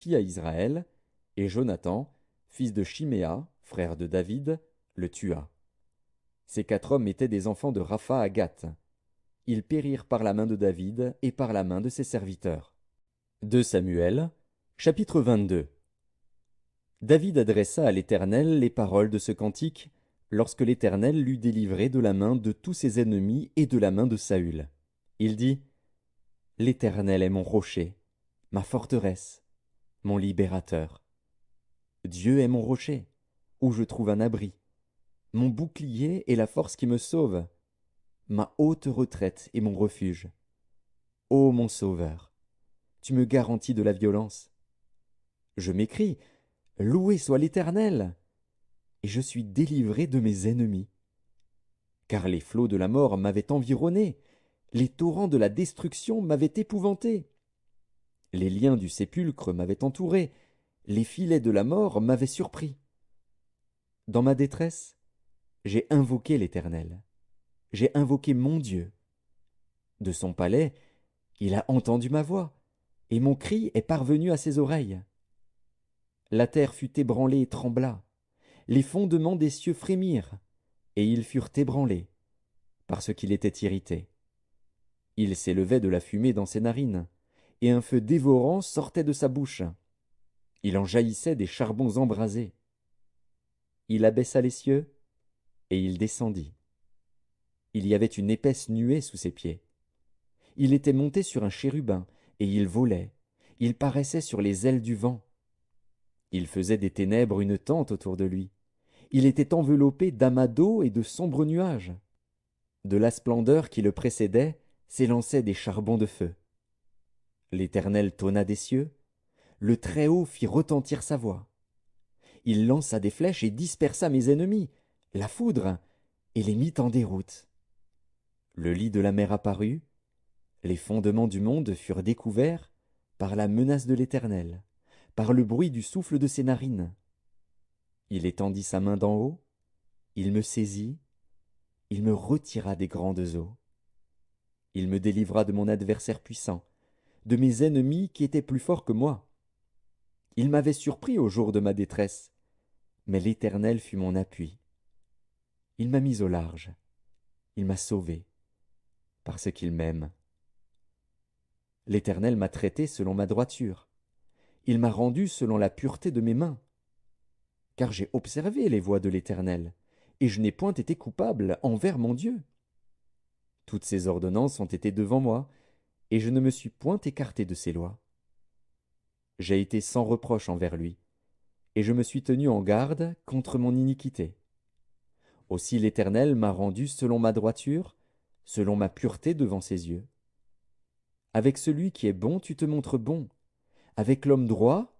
fit à Israël, et Jonathan, fils de Chiméa, frère de David, le tua. Ces 4 hommes étaient des enfants de Rapha à Gath. Ils périrent par la main de David et par la main de ses serviteurs. 2 Samuel, chapitre 22. David adressa à l'Éternel les paroles de ce cantique, lorsque l'Éternel l'eut délivré de la main de tous ses ennemis et de la main de Saül. Il dit, L'Éternel est mon rocher, ma forteresse, mon libérateur. Dieu est mon rocher, où je trouve un abri, mon bouclier et la force qui me sauve, ma haute retraite et mon refuge. Ô mon Sauveur, tu me garantis de la violence. Je m'écrie, Loué soit l'Éternel, et je suis délivré de mes ennemis. Car les flots de la mort m'avaient environné, les torrents de la destruction m'avaient épouvanté. Les liens du sépulcre m'avaient entouré, les filets de la mort m'avaient surpris. Dans ma détresse, j'ai invoqué l'Éternel, j'ai invoqué mon Dieu. De son palais, il a entendu ma voix, et mon cri est parvenu à ses oreilles. La terre fut ébranlée et trembla, les fondements des cieux frémirent, et ils furent ébranlés, parce qu'il était irrité. Il s'élevait de la fumée dans ses narines, et un feu dévorant sortait de sa bouche. Il en jaillissait des charbons embrasés. Il abaissa les cieux, et il descendit. Il y avait une épaisse nuée sous ses pieds. Il était monté sur un chérubin, et il volait. Il paraissait sur les ailes du vent. Il faisait des ténèbres une tente autour de lui. Il était enveloppé d'amas d'eau et de sombres nuages. De la splendeur qui le précédait s'élançaient des charbons de feu. L'Éternel tonna des cieux, le Très-Haut fit retentir sa voix. Il lança des flèches et dispersa mes ennemis, la foudre, et les mit en déroute. Le lit de la mer apparut, les fondements du monde furent découverts par la menace de l'Éternel, par le bruit du souffle de ses narines. Il étendit sa main d'en haut, il me saisit, il me retira des grandes eaux. Il me délivra de mon adversaire puissant, de mes ennemis qui étaient plus forts que moi. Il m'avait surpris au jour de ma détresse, mais l'Éternel fut mon appui. Il m'a mis au large, il m'a sauvé, parce qu'il m'aime. L'Éternel m'a traité selon ma droiture, il m'a rendu selon la pureté de mes mains. Car j'ai observé les voies de l'Éternel, et je n'ai point été coupable envers mon Dieu. Toutes ses ordonnances ont été devant moi, et je ne me suis point écarté de ses lois. J'ai été sans reproche envers lui, et je me suis tenu en garde contre mon iniquité. Aussi l'Éternel m'a rendu selon ma droiture, selon ma pureté devant ses yeux. Avec celui qui est bon tu te montres bon, avec l'homme droit